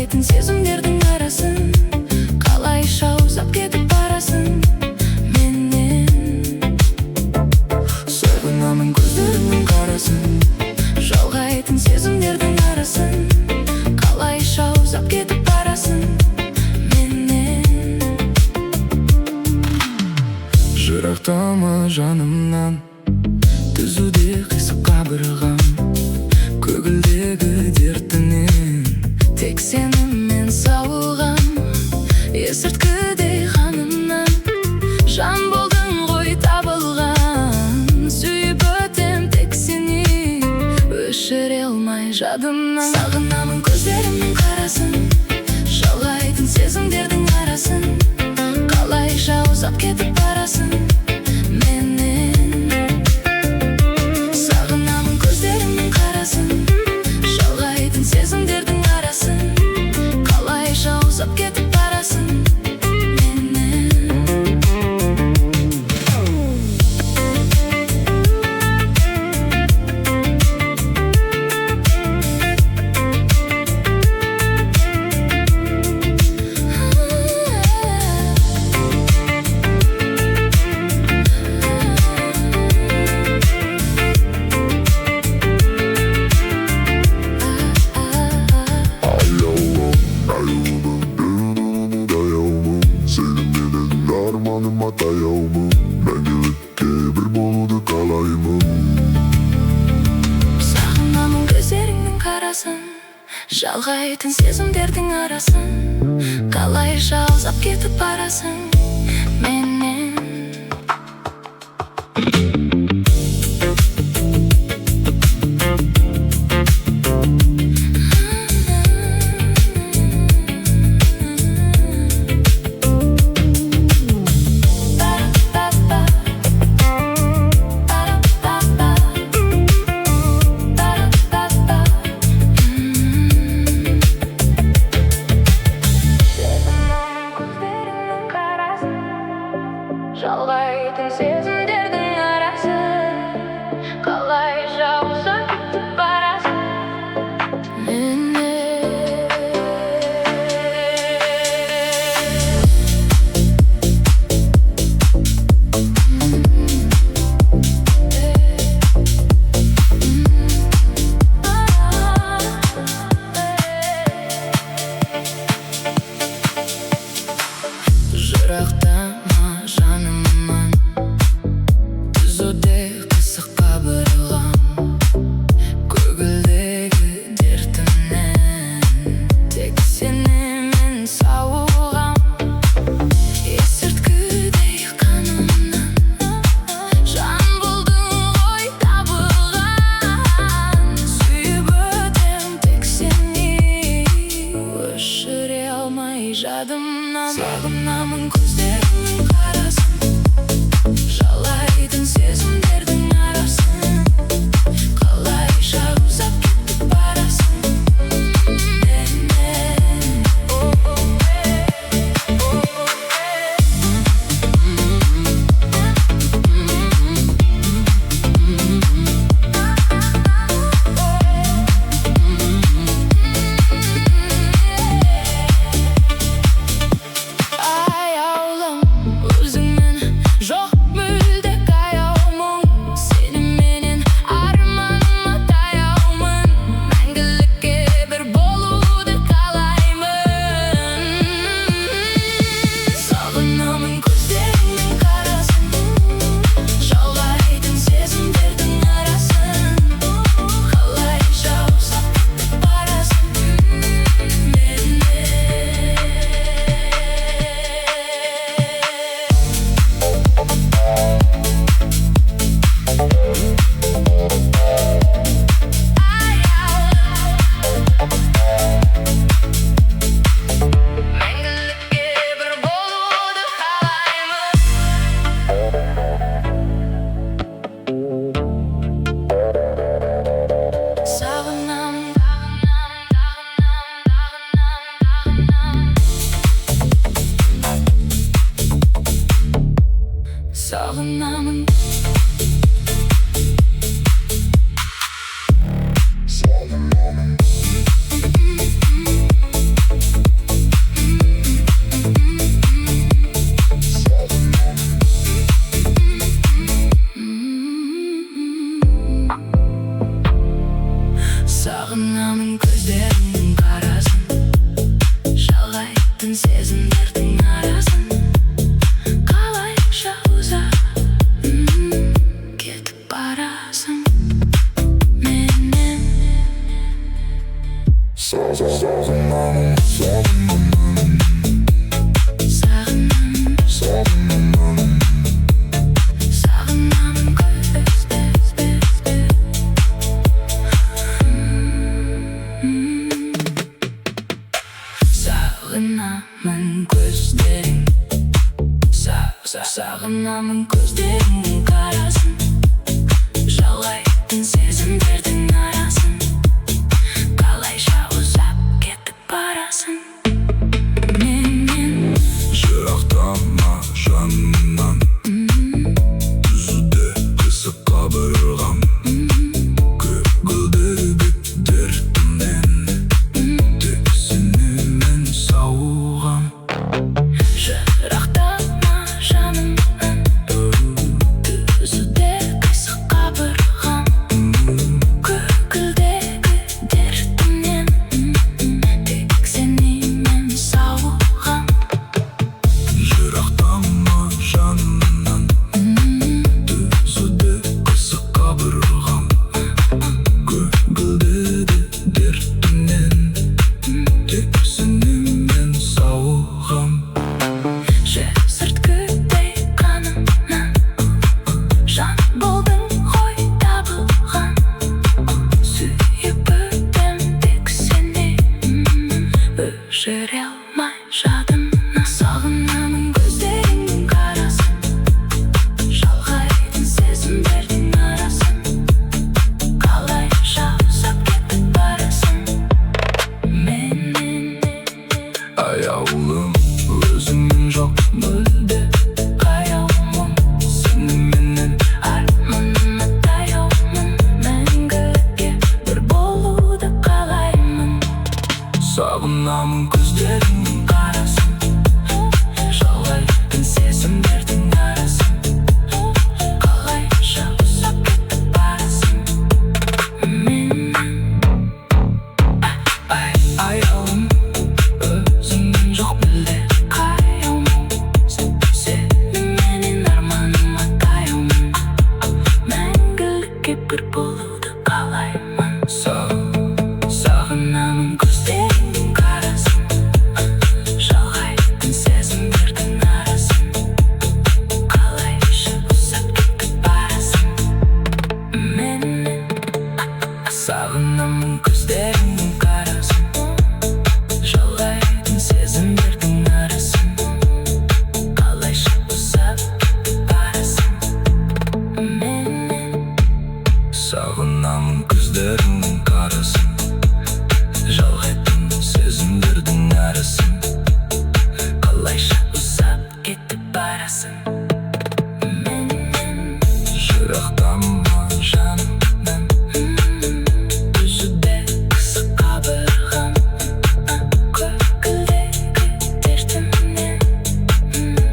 жалғайтын сезімдердің арасын, қалайша ұзап кетіп барасың менен. Сағынамын көздеріңнің қарасын, жалғайтын сезімдердің арасын, қалайша ұзап кетіп барасың менен. Жырақтама жанымнан, түзуде қисық қабырғам, көгілдегі дертінен тек сенімен сауығам. Есірткідей қанымнан жан болдың ғой табылған, сүйіп өтем тек сені, өшіре алмай жадымнан. Сағынамын көздерімнің қарасын, жалғайтын сезімдердің арасын, қалайша ұзап кетіп барасың менен. Сағынамын көздерімнің қарасын, жалғайтын сезімдердің арасын, қалайша ұзап кетіп барасың менен. Арманыма таяумын, мәңгілікке бір болуды қалаймын. Сағынамын көздеріңнің қарасын, жалғайтын сезімдердің арасын, қалайша ұзап кетіп барасың менен. Жалғайтын сезімдердің арасын, қалайша ұзап кетіп барасың менен. Жырақтама жанымнан, түзуде қисық қабырғам, көгілдегі дертімнен тек сенімен сауығам. Есірткідей қанымнан жан болдың ғой табылған, сүйіп өтем тек сені, өшіре алмай жадымнан. Сағынамын көздеріңнің қарасын, жалғайтын сезімдердің арасын, қалайша ұзап кетіп барасың менен. Аяулым өзіңмен, жоқ мүлде аяумын, сеніменен арманыма таяумын, мәңгілікке бір болуды қалаймын. Сағынамын көздеріңнің қарасын, жалғайтын сезімдердің арасын, қалайша ұзап кетіп барасың менен. Мәңгілікке бір болуды қалаймын. Сағынамын, сағынамын. Сағынамын көздерің, сағынамын көздеріңнің қарасын, жалғайтын сезімдердің арасын, қалайша ұзап кетіп барасың менен. Жырақтама жанымнан, үзуде қисық қабырғам, көгілдегі дертімнен тек сенімен сауығам. Жырақтама жанымнан, үзуде қисық қабырғам, көгілдегі дертімнен тек сенімен сауығам. Жырақтама жанымнан, үзуде қисық қабырғам, көгілдегі дертімнен тек сенімен сауығам. Шесірткідей қанымнан жан болдың ғой табылған, сүйіп өтем тек сені, өшіре алмай жадымнан. Сағынамын көздеріңнің қарасын, жалғайтын сезімдердің арасын, қалайша ұзап кетіп барасың менен. Аяулым, өзіңнің жоқ мүлде, Қаяумын сеніменен арманыма таяумын, мәңгілікке бір болуды қалаймын. сағынамын көздеріңнің қарасын, Жалғайтын сезімдердің арасын, қалайша ұзап кетіп барасың менен. аяулым, өзіңнің жоқ мүлде, Қаяумын сеніменен арманыма таяумын, мәңгілікке бір болуды қалаймын. Сағынамын көздеріңнің қарасын, жалғайтын сезімдердің арасын, қалайша ұзап кетіп барасың менен. сағынамын көздеріңнің қарасын, Жалғайтын сезімдердің арасын, қалайша ұзап кетіп барасың менен. сағынамын көздеріңнің қарасын, жалғайтын сезімдердің арасын, Қалайша ұзап кетіп барасың менен. жырақтама жанымнан, Үзуде қисық қабырғам, көгілдегі дертімнен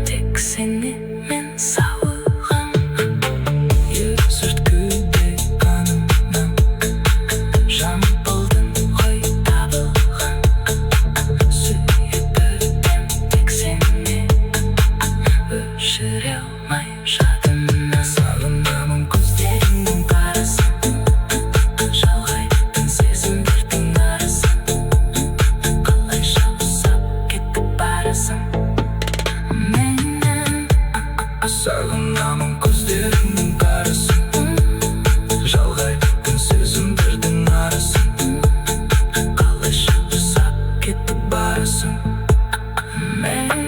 тек сенімен сауығам. есірткідей қанымнан, Жан болдың ғой табылған, сүйіп өтем тек сені, өшіре алмай жадымнан. сағынамын Көздеріңнің қарасын, жалғайтын сезімдердің арасын, қалайша ұзап кетіп барасың менен. сағынамын көздеріңнің қарасын, жалғайтын сезімдердің арасын, Қалайша ұзап кетіп барасың мен.